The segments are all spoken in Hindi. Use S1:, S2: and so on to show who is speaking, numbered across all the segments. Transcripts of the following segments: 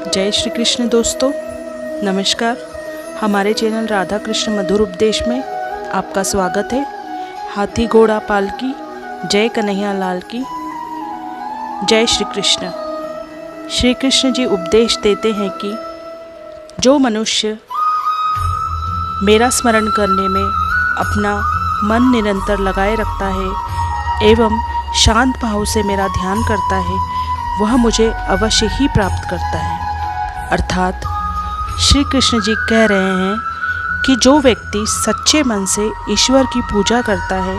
S1: जय श्री कृष्ण दोस्तों, नमस्कार। हमारे चैनल राधा कृष्ण मधुर उपदेश में आपका स्वागत है। हाथी घोड़ा पालकी, जय कन्हैया लाल की। जय श्री कृष्ण। श्री कृष्ण जी उपदेश देते हैं कि जो मनुष्य मेरा स्मरण करने में अपना मन निरंतर लगाए रखता है एवं शांत भाव से मेरा ध्यान करता है, वह मुझे अवश्य ही प्राप्त करता है। अर्थात श्री कृष्ण जी कह रहे हैं कि जो व्यक्ति सच्चे मन से ईश्वर की पूजा करता है,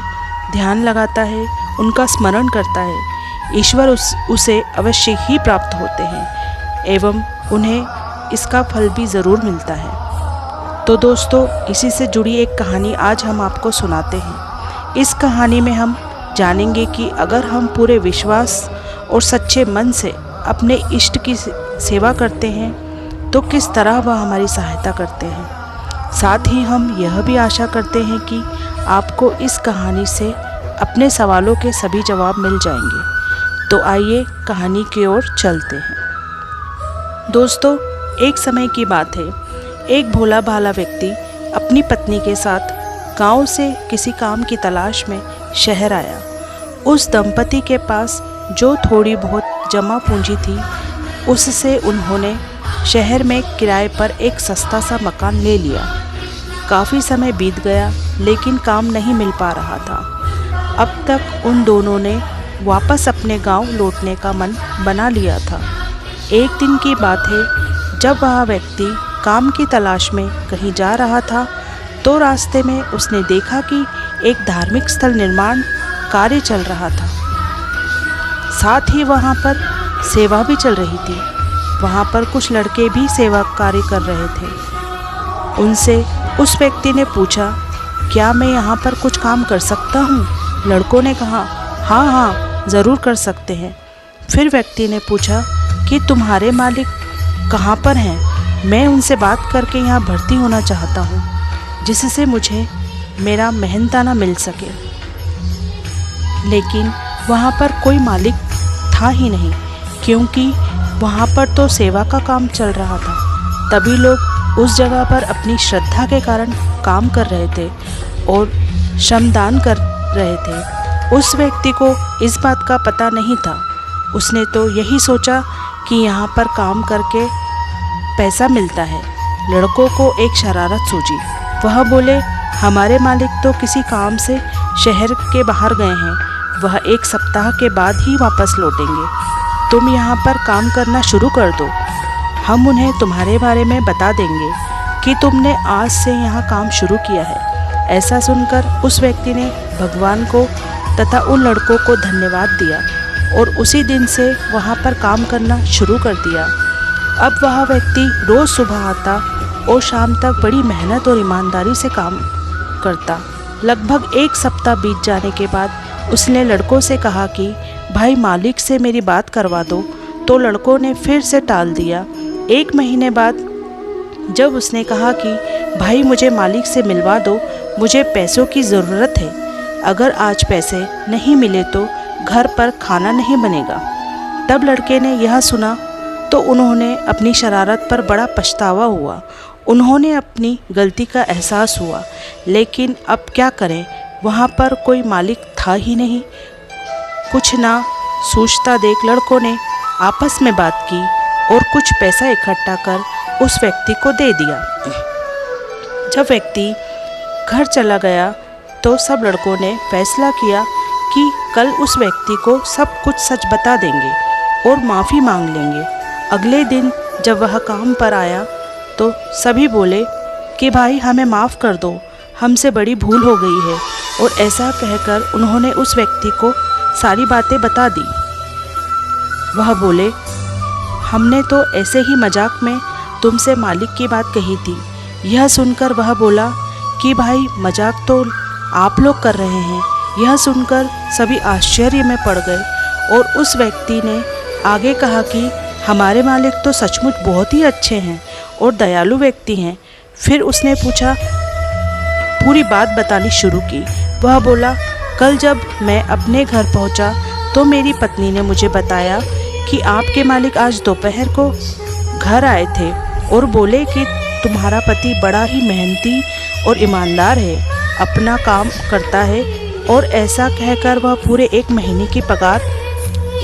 S1: ध्यान लगाता है, उनका स्मरण करता है, ईश्वर उसे अवश्य ही प्राप्त होते हैं एवं उन्हें इसका फल भी ज़रूर मिलता है। तो दोस्तों, इसी से जुड़ी एक कहानी आज हम आपको सुनाते हैं। इस कहानी में हम जानेंगे कि अगर हम पूरे विश्वास और सच्चे मन से अपने इष्ट की सेवा करते हैं तो किस तरह वह हमारी सहायता करते हैं। साथ ही हम यह भी आशा करते हैं कि आपको इस कहानी से अपने सवालों के सभी जवाब मिल जाएंगे। तो आइए कहानी की ओर चलते हैं। दोस्तों, एक समय की बात है। एक भोला भाला व्यक्ति अपनी पत्नी के साथ गांव से किसी काम की तलाश में शहर आया। उस दंपति के पास जो थोड़ी बहुत जमा पूंजी थी, उससे उन्होंने शहर में किराए पर एक सस्ता सा मकान ले लिया। काफ़ी समय बीत गया लेकिन काम नहीं मिल पा रहा था। अब तक उन दोनों ने वापस अपने गांव लौटने का मन बना लिया था। एक दिन की बात है, जब वह व्यक्ति काम की तलाश में कहीं जा रहा था तो रास्ते में उसने देखा कि एक धार्मिक स्थल निर्माण कार्य चल रहा था। साथ ही वहाँ पर सेवा भी चल रही थी। वहाँ पर कुछ लड़के भी सेवा कार्य कर रहे थे। उनसे उस व्यक्ति ने पूछा, क्या मैं यहाँ पर कुछ काम कर सकता हूँ? लड़कों ने कहा, हाँ, ज़रूर कर सकते हैं। फिर व्यक्ति ने पूछा कि तुम्हारे मालिक कहाँ पर हैं? मैं उनसे बात करके यहाँ भर्ती होना चाहता हूँ, जिससे मुझे मेरा मेहनताना मिल सके। लेकिन वहाँ पर कोई मालिक था ही नहीं, क्योंकि वहाँ पर तो सेवा का काम चल रहा था। तभी लोग उस जगह पर अपनी श्रद्धा के कारण काम कर रहे थे और श्रमदान कर रहे थे। उस व्यक्ति को इस बात का पता नहीं था। उसने तो यही सोचा कि यहाँ पर काम करके पैसा मिलता है। लड़कों को एक शरारत सूझी। वह बोले, हमारे मालिक तो किसी काम से शहर के बाहर गए हैं, वह एक सप्ताह के बाद ही वापस लौटेंगे। तुम यहाँ पर काम करना शुरू कर दो। हम उन्हें तुम्हारे बारे में बता देंगे कि तुमने आज से यहाँ काम शुरू किया है। ऐसा सुनकर उस व्यक्ति ने भगवान को तथा उन लड़कों को धन्यवाद दिया और उसी दिन से वहाँ पर काम करना शुरू कर दिया। अब वह व्यक्ति रोज़ सुबह आता और शाम तक बड़ी मेहनत और ईमानदारी से काम करता। लगभग एक सप्ताह बीत जाने के बाद उसने लड़कों से कहा कि भाई, मालिक से मेरी बात करवा दो। तो लड़कों ने फिर से टाल दिया। एक महीने बाद जब उसने कहा कि भाई, मुझे मालिक से मिलवा दो, मुझे पैसों की ज़रूरत है। अगर आज पैसे नहीं मिले तो घर पर खाना नहीं बनेगा। तब लड़के ने यह सुना तो उन्होंने अपनी शरारत पर बड़ा पछतावा हुआ। उन्होंने अपनी गलती का एहसास हुआ, लेकिन अब क्या करें, वहाँ पर कोई मालिक था ही नहीं। कुछ ना सोचता देख लड़कों ने आपस में बात की और कुछ पैसा इकट्ठा कर उस व्यक्ति को दे दिया। जब व्यक्ति घर चला गया तो सब लड़कों ने फैसला किया कि कल उस व्यक्ति को सब कुछ सच बता देंगे और माफ़ी मांग लेंगे। अगले दिन जब वह काम पर आया तो सभी बोले कि भाई, हमें माफ़ कर दो, हमसे बड़ी भूल हो गई है। और ऐसा कहकर उन्होंने उस व्यक्ति को सारी बातें बता दी। वह बोले, हमने तो ऐसे ही मजाक में तुमसे मालिक की बात कही थी। यह सुनकर वह बोला कि भाई, मजाक तो आप लोग कर रहे हैं। यह सुनकर सभी आश्चर्य में पड़ गए और उस व्यक्ति ने आगे कहा कि हमारे मालिक तो सचमुच बहुत ही अच्छे हैं और दयालु व्यक्ति हैं। फिर उसने पूरी बात बतानी शुरू की। वह बोला, कल जब मैं अपने घर पहुंचा तो मेरी पत्नी ने मुझे बताया कि आपके मालिक आज दोपहर को घर आए थे और बोले कि तुम्हारा पति बड़ा ही मेहनती और ईमानदार है, अपना काम करता है। और ऐसा कहकर वह पूरे 1 महीने की पगार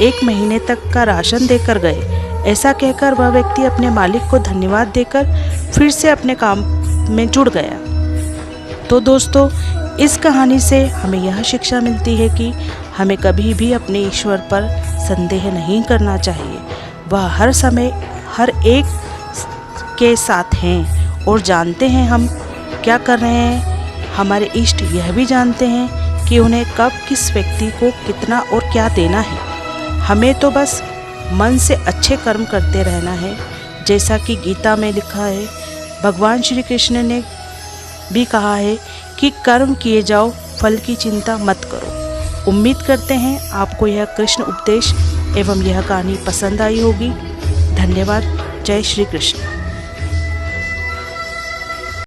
S1: 1 महीने तक का राशन देकर गए। ऐसा कहकर वह व्यक्ति अपने मालिक को धन्यवाद देकर फिर से अपने काम में जुड़ गया। तो दोस्तों, इस कहानी से हमें यह शिक्षा मिलती है कि हमें कभी भी अपने ईश्वर पर संदेह नहीं करना चाहिए। वह हर समय हर एक के साथ हैं और जानते हैं हम क्या कर रहे हैं। हमारे इष्ट यह भी जानते हैं कि उन्हें कब किस व्यक्ति को कितना और क्या देना है। हमें तो बस मन से अच्छे कर्म करते रहना है। जैसा कि गीता में लिखा है, भगवान श्री कृष्ण ने भी कहा है कि कर्म किए जाओ, फल की चिंता मत करो। उम्मीद करते हैं आपको यह कृष्ण उपदेश एवं यह कहानी पसंद आई होगी। धन्यवाद। जय श्री कृष्ण।